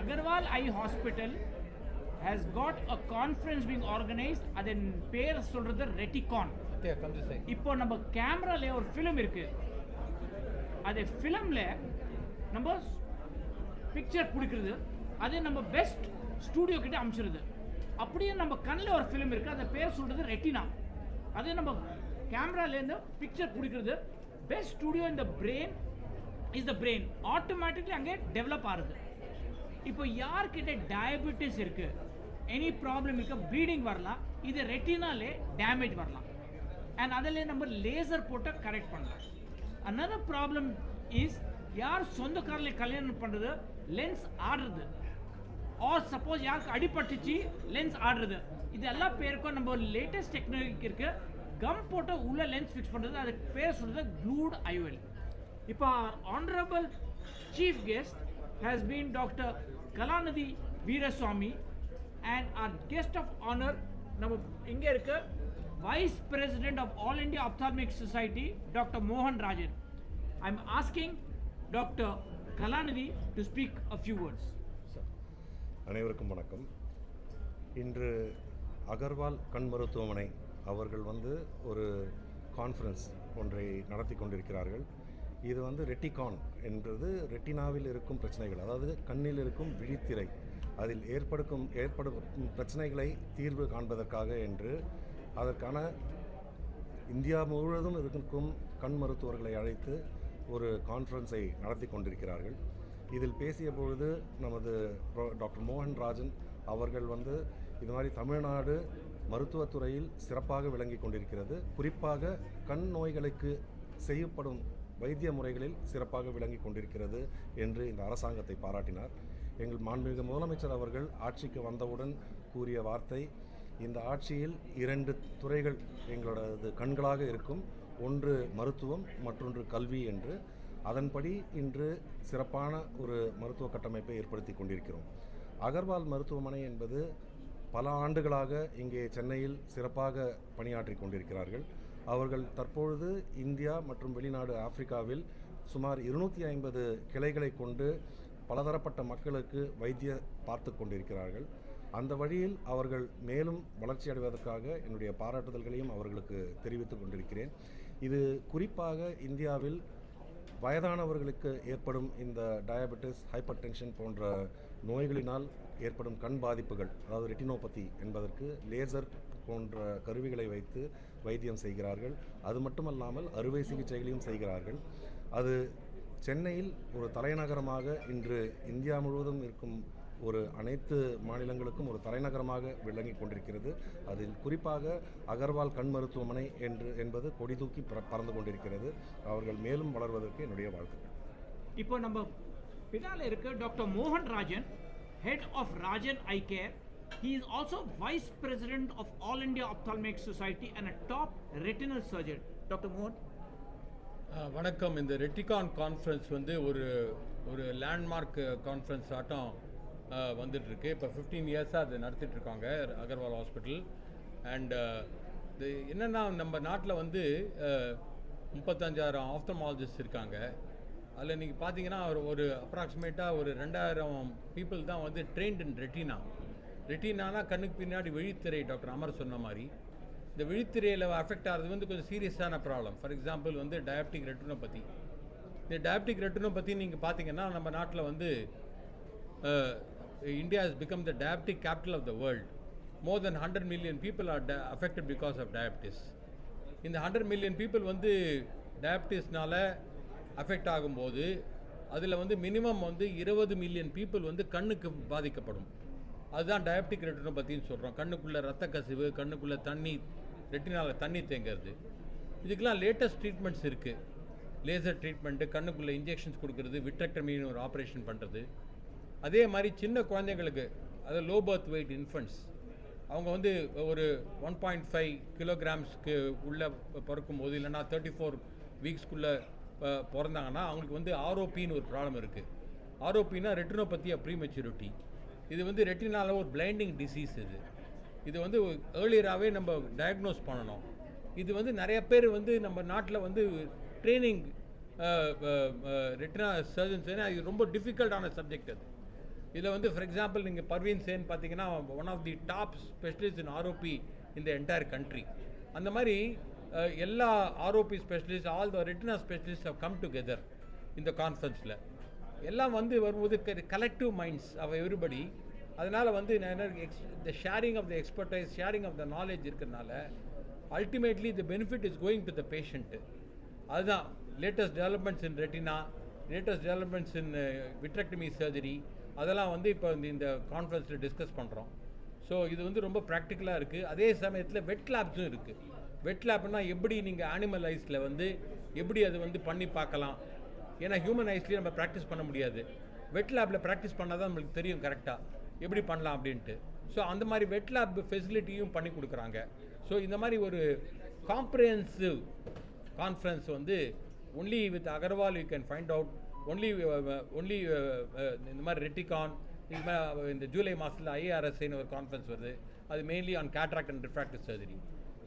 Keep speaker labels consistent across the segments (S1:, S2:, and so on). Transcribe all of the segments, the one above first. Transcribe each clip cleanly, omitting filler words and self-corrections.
S1: Agarwal Eye Hospital has got a conference being organized. அதன் பேர் சொல்றது ரெட்டிகான். இப்போ நம்ம கேமரால ஒரு ஃபிலிம் இருக்கு. அதே ஃபிலிம்ல நம்ம பிக்சர் பிடிக்கிறது, அது நம்ம பெஸ்ட் ஸ்டூடியோ கிட்ட அனுப்பிச்சிருது. அப்படியே நம்ம கண்ணில் ஒரு ஃபிலிம் இருக்கு, அதை பேர் சொல்றது ரெட்டினா. அதே நம்ம கேமராலேருந்து பிக்சர் பிடிக்கிறது, பெஸ்ட் ஸ்டூடியோ இந்த brain is the brain automatically அங்கே டெவலப் ஆகுது. இப்போ யார்கிட்ட டயபெட்டிஸ் இருக்கு, எனி ப்ராப்ளம் இருக்கு, ப்ளீடிங் வரலாம், இது ரெட்டினாலே டேமேஜ் வரலாம். அண்ட் அதில் நம்ம லேசர் போட்டு கரெக்ட் பண்ணலாம். another ப்ராப்ளம் இஸ் யார் சொந்தக்காரில் கல்யாணம் பண்ணுறது, லென்ஸ் ஆடுறது, ஆர் சப்போஸ் யாருக்கு அடிபட்டுச்சு லென்ஸ் ஆடுறது, இது எல்லா பேருக்கும் நம்ம லேட்டஸ்ட் டெக்னாலஜி இருக்கு. கம் போட்டு உள்ள லென்ஸ் ஃபிக்ஸ் பண்ணுறது, அதுக்கு பேர் சொல்கிறது க்ளூட் ஐஓஎல். இப்போ honourable chief guest has been Dr. Kalanidhi Veeraswamy and our guest of honor நம்ம இங்க இருக்க Vice President of All India Ophthalmic Society Dr. Mohan Rajan. I am asking Dr. Kalanidhi to speak a few words.
S2: அனைவருக்கும் வணக்கம். இன்று அகர்வால் கண் மருத்துவமனை அவர்கள் ஒரு கான்ஃபரன்ஸ் ஒன்றை நடத்தி கொண்டிருக்கிறார்கள். இது ரெட்டிகான் என்பது ரெட்டினாவில் இருக்கும் பிரச்சனைகள், அதாவது கண்ணில் இருக்கும் விழித்திரை, அதில் ஏற்படும் பிரச்சனைகளை தீர்வு காண்பதற்காக என்று அதற்கான இந்தியா முழுவதும் இருக்கும் கண் மருத்துவர்களை அழைத்து ஒரு கான்ஃபரன்ஸை நடத்தி கொண்டிருக்கிறார்கள். இதில் பேசிய பொழுது நமது டாக்டர் மோகன் ராஜன் அவர்கள் இது மாதிரி தமிழ்நாடு மருத்துவத்துறையில் சிறப்பாக விளங்கி கொண்டிருக்கிறது, குறிப்பாக கண் நோய்களுக்கு செய்யப்படும் வைத்திய முறைகளில் சிறப்பாக விளங்கி கொண்டிருக்கிறது என்று இந்த அரசாங்கத்தை பாராட்டினார். எங்கள் மாண்புமிகு முதலமைச்சர் அவர்கள் ஆட்சிக்கு வந்தவுடன் கூறிய வார்த்தை, இந்த ஆட்சியில் 2 துறைகள் எங்களோடது கண்களாக இருக்கும், ஒன்று மருத்துவம், மற்றொன்று கல்வி என்று. அதன்படி இன்று சிறப்பான ஒரு மருத்துவ கட்டமைப்பை ஏற்படுத்தி கொண்டிருக்கிறோம். அகர்வால் மருத்துவமனை என்பது பல ஆண்டுகளாக இங்கே சென்னையில் சிறப்பாக பணியாற்றி கொண்டிருக்கிறார்கள். அவர்கள் தற்பொழுது இந்தியா மற்றும் வெளிநாடு ஆப்பிரிக்காவில் சுமார் 250 கிளைகளை கொண்டு பலதரப்பட்ட மக்களுக்கு வைத்திய பார்த்து கொண்டிருக்கிறார்கள். அந்த வழியில் அவர்கள் மேலும் வளர்ச்சி அடைவதற்காக என்னுடைய பாராட்டுதல்களையும் அவர்களுக்கு தெரிவித்துக் கொண்டிருக்கிறேன். இது குறிப்பாக இந்தியாவில் வயதானவர்களுக்கு ஏற்படும் இந்த டயபெட்டிஸ், ஹைப்பர் டென்ஷன் போன்ற நோய்களினால் ஏற்படும் கண் பாதிப்புகள், அதாவது ரெட்டினோபதி என்பதற்கு லேசர் போன்ற கருவிகளை வைத்து வைத்தியம் செய்கிறார்கள். அது மட்டுமல்லாமல் அறுவை சிகிச்சைகளையும் செய்கிறார்கள். அது சென்னையில் ஒரு தலைநகரமாக இன்று இந்தியா முழுவதும் இருக்கும் ஒரு அனைத்து மாநிலங்களுக்கும் ஒரு தலைநகரமாக விளங்கி கொண்டிருக்கிறது. அதில் குறிப்பாக அகர்வால் கண் மருத்துவமனை என்பது கொடி தூக்கி பறந்து கொண்டிருக்கிறது. அவர்கள் மேலும் வளர்வதற்கு என்னுடைய வாழ்த்துக்கள்.
S1: இப்போ நம்ம பின்னால இருக்க டாக்டர் மோகன் Rajan, head of Rajan eye care. He is also Vice President of All India Ophthalmic Society and a top retinal surgeon. Dr. Mohan.
S3: வணக்கம். இந்த ரெட்டிகான் கான்ஃபரன்ஸ் ஒரு லேண்ட்மார்க் கான்ஃபரன்ஸ் ஆட்டம் வந்துட்டுருக்கு. இப்போ 15 இயர்ஸாக அது நடத்திட்டுருக்காங்க அகர்வால் ஹாஸ்பிட்டல். அண்ட் இது என்னென்னா, நம்ம நாட்டில் 35,000 ஆப்தமாலஜிஸ்ட் இருக்காங்க. அதில் நீங்கள் பார்த்தீங்கன்னா ஒரு அப்ராக்சிமேட்டாக ஒரு 2,000 பீப்புள் தான் ட்ரெயின்ட் இன் ரெட்டினா. ரெட்டினானா கண்ணுக்கு பின்னாடி விழித்திரை, டாக்டர் அமர் சொன்ன மாதிரி. இந்த விழித்திரையில் அஃபெக்ட் ஆகிறது கொஞ்சம் சீரியஸான problem. For example diabetic retinopathy. இந்த டயபெட்டிக் ரெட்டினோபதி நீங்கள் பார்த்தீங்கன்னா நம்ம நாட்டில் India has become the diabetic capital of the world. More than 100 million people are affected because of diabetes. இந்த 100 million people டயபிட்டிஸ்னால அஃபெக்ட் ஆகும்போது அதில் மினிமம் 20 மில்லியன் பீப்புள் கண்ணுக்கு பாதிக்கப்படும். அதுதான் டயபெட்டிக் ரெட்டினோபதின்னு சொல்கிறோம். கண்ணுக்குள்ளே ரத்த கசிவு, கண்ணுக்குள்ளே தண்ணி, ரெட்டினாவில் தண்ணி தேங்கிறது. இதுக்கெல்லாம் லேட்டஸ்ட் ட்ரீட்மெண்ட்ஸ் இருக்குது. லேசர் ட்ரீட்மெண்ட்டு, கண்ணுக்குள்ளே இன்ஜெக்ஷன்ஸ் கொடுக்குறது, விட்ரெக்டமின்னு ஒரு ஆப்ரேஷன் பண்ணுறது. அதே மாதிரி சின்ன குழந்தைங்களுக்கு, அதாவது லோ பர்த் வெயிட் இன்ஃபென்ட்ஸ், அவங்க ஒரு 1.5 கிலோகிராம்ஸ்க்கு உள்ளே பிறக்கும்போது, இல்லைனா 34 வீக்ஸ்க்குள்ளே பிறந்தாங்கன்னா அவங்களுக்கு ஆர்ஓபின்னு ஒரு ப்ராப்ளம் இருக்குது. ஆர்ஓபின்னா ரெட்டினோபதி ஆஃப் ப்ரீமெச்சூரிட்டி. இது ரெட்டினால ஒரு பிளைண்டிங் டிசீஸ். இது ஏர்லியராகவே நம்ம டயக்னோஸ் பண்ணணும். இது நிறைய பேர் நம்ம நாட்டில் ட்ரைனிங் ரெட்டினா சர்ஜன்ஸ், ஏன்னா இது ரொம்ப டிஃபிகல்ட்டான சப்ஜெக்ட். இதில் வந்து ஃபார் எக்ஸாம்பிள் நீங்கள் பர்வீன் சேன் பார்த்தீங்கன்னா one of the top specialist in ROP in the entire country. அந்த மாதிரி எல்லா ROP specialist, all the retina specialist have come together இந்த கான்ஃபரன்ஸில். எல்லாம் வந்து வரும்போது கலெக்டிவ் மைண்ட்ஸ் ஆஃப் எவ்ரிபடி. அதனால் வந்து the sharing of the expertise, sharing of the knowledge இருக்கிறதுனால ultimately the benefit is going to the patient. அதுதான் latest developments in retina, latest developments in vitrectomy surgery, அதெல்லாம் வந்து இப்போ இந்த கான்ஃபரன்ஸில் டிஸ்கஸ் பண்ணுறோம். So இது வந்து ரொம்ப ப்ராக்டிக்கலாக இருக்குது. அதே சமயத்தில் வெட் லேப்ஸும் இருக்குது. வெட் லேப்னா எப்படி நீங்கள் அனிமல் ஐஸில் வந்து எப்படி அது வந்து பண்ணி பார்க்கலாம். ஏன்னா ஹியூமன் ஐஸ்லேயே நம்ம ப்ராக்டிஸ் பண்ண முடியாது. வெட் லேப்பில் ப்ராக்டிஸ் பண்ணால் தான் நம்மளுக்கு தெரியும் கரெக்டாக எப்படி பண்ணலாம் அப்படின்ட்டு. ஸோ அந்த மாதிரி வெட் லேப் ஃபெசிலிட்டியும் பண்ணி கொடுக்குறாங்க. ஸோ இந்த மாதிரி ஒரு காம்ப்ரிஹென்சிவ் கான்ஃபரன்ஸ் வந்து only with Agarwal you can find out. Only இந்த மாதிரி ரெட்டிகான், இது மாதிரி இந்த ஜூலை மாதத்தில் ஐஏஆர்எஸ்ஐன்னு ஒரு கான்ஃபரன்ஸ் வருது. அது mainly on cataract and refractive surgery.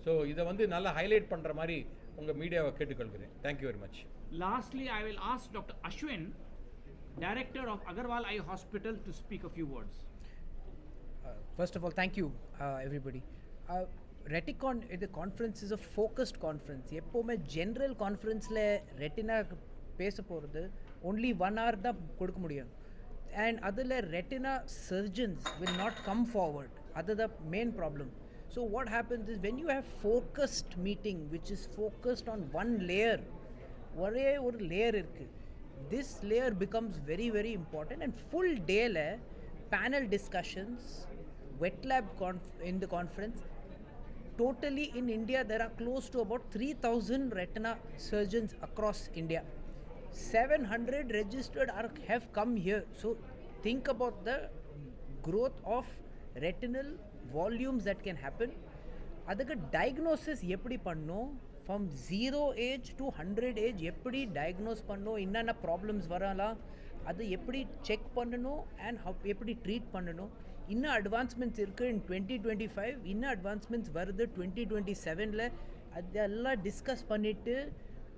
S3: So இதை வந்து நல்லா ஹைலைட் பண்ணுற மாதிரி உங்கள் மீடியாவை கேட்டுக்கொள்கிறேன். Thank you very much.
S1: Lastly, I will ask Dr. Ashwin, Director of Agarwal Eye Hospital, to speak a few words.
S4: First of all, thank you, everybody. Reticon, the conference is a focused conference. எப்போவுமே general கான்ஃபரன்ஸில் retina பேச போகிறது only 1 hour தான் கொடுக்க முடியும். And அதில் retina surgeons will not come forward. அதுதான் main problem. So what happens is when you have focused meeting which is focused on one layer, ஒரே ஒரு லேயர் இருக்குது, this layer becomes very very important. And full dayல panel discussions, wet lab in the conference. Totally in India there are close to about 3,000 retina surgeons across India. 700 registered have come here. So think about the growth of retinal volumes that can happen. அதுக்கு diagnosis எப்படி பண்ணோம், from 0 age to 100 age எப்படி diagnose பண்ணணும், என்னென்ன problems வரலாம், அது எப்படி check பண்ணணும், அண்ட் எப்படி ட்ரீட் பண்ணணும். இன்னும் அட்வான்ஸ்மெண்ட்ஸ் இருக்குது. இன் 2025 இன்னும் அட்வான்ஸ்மெண்ட்ஸ் வருது. 2027 அதெல்லாம் டிஸ்கஸ் பண்ணிவிட்டு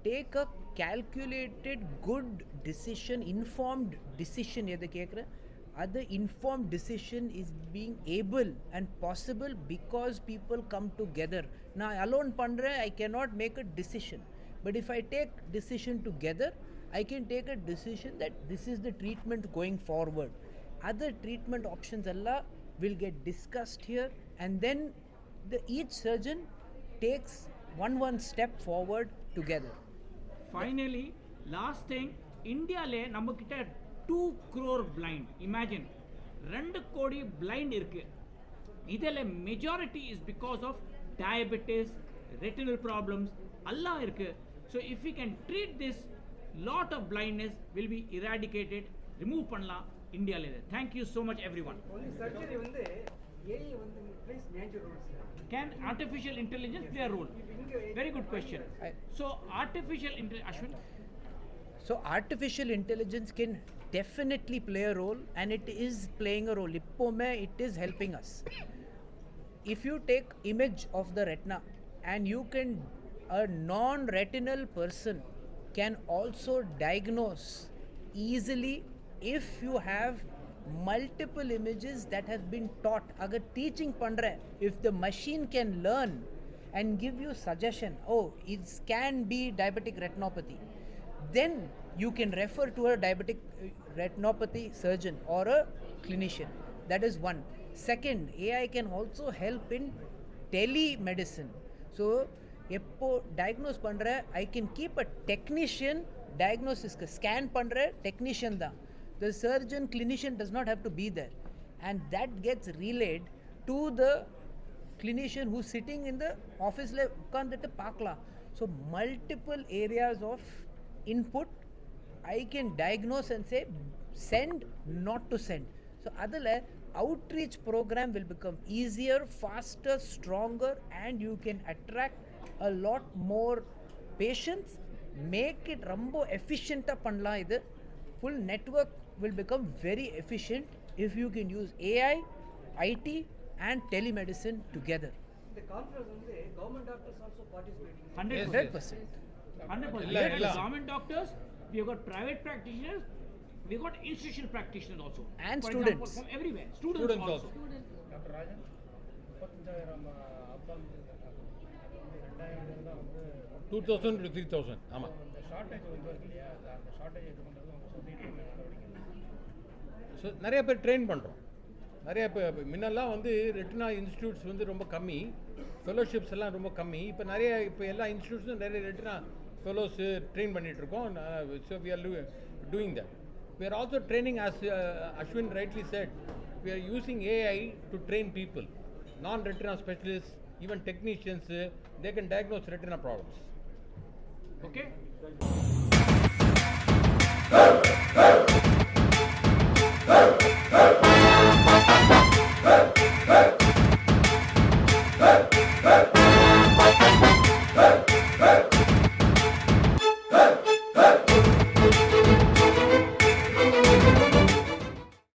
S4: take a calculated good decision, informed decision. எதை கேட்குறேன், other informed decision is being able and possible because people come together. Now alone pandre I cannot make a decision, but if I take decision together I can take a decision that this is the treatment going forward. Other treatment options alla will get discussed here, and then each surgeon takes one step forward together.
S1: Finally, last thing, India le namakita 2 crore blind. Imagine 2 கோடி blind இருக்கு. இதில் majority is because of diabetes, retinal problems எல்லாம் இருக்கு. So if we can treat this, lot of blindness will be eradicated, remove பண்ணலாம் இந்தியால. Thank you so much everyone.
S5: Only surgery வந்து AI வந்து plays major roles.
S1: Can artificial intelligence play a role? Very good question. So artificial intelligence, Ashwin.
S4: So artificial intelligence can definitely play a role, and it is playing a role. Ippome it is helping us. If you take image of the retina, and you can, a non-retinal person can also diagnose easily if you have multiple images that have been taught. Agar teaching pandre, if the machine can learn and give you suggestion, oh it can be diabetic retinopathy, then you can refer to a diabetic retinopathy surgeon or a clinician. That is one. Second, AI can also help in telemedicine. So எப்போ diagnose பண்ற, I can keep a technician diagnosis scan பண்ற technician தான். The surgeon clinician does not have to be there, and that gets relayed to the clinician who's sitting in the office la உட்கார்ந்துட்டு பார்க்கலாம். So multiple areas of input I can diagnose and say send, not to send. So adala outreach program will become easier, faster, stronger, and you can attract a lot more patients, make it rombo efficient pannalam. Idu full network will become very efficient if you can use AI, IT and telemedicine together.
S5: The conference வந்து government doctors also participating.
S1: 100%. 100%. We have got government doctors, we have got private practitioners, We got institutional practitioners also.
S4: And
S1: For
S4: students.
S1: Example, from everywhere. Students
S3: Students
S1: also.
S3: also.
S5: Doctor Rajan 35,000 அப்டால் அது வந்து 2000 தான் வந்து
S3: 2000 to 3000 ஆமாம்.
S5: அந்த shortage வந்து இருக்கு இல்லையா அந்த ஷார்ட்டேஜ் இது பண்ணுறது உங்கள் சொசைட்டியில் நடவடிக்கை
S3: ஸோ நிறைய பேர் ட்ரெயின் பண்ணுறோம். நிறைய பேர் முன்னெல்லாம் வந்து ரெட்டினா இன்ஸ்டியூட்ஸ் வந்து ரொம்ப கம்மி, ஃபெலோஷிப்ஸ் எல்லாம் ரொம்ப கம்மி. இப்போ எல்லா இன்ஸ்டியூட்ஸும் நிறைய ரெட்டினா ஃபெலோஸு ட்ரெயின் பண்ணிகிட்ருக்கோம். So we are doing that. We are also training, as Ashwin rightly said, we are using AI to train people, non-retina specialists, even technicians, they can diagnose retina problems.
S1: Okay?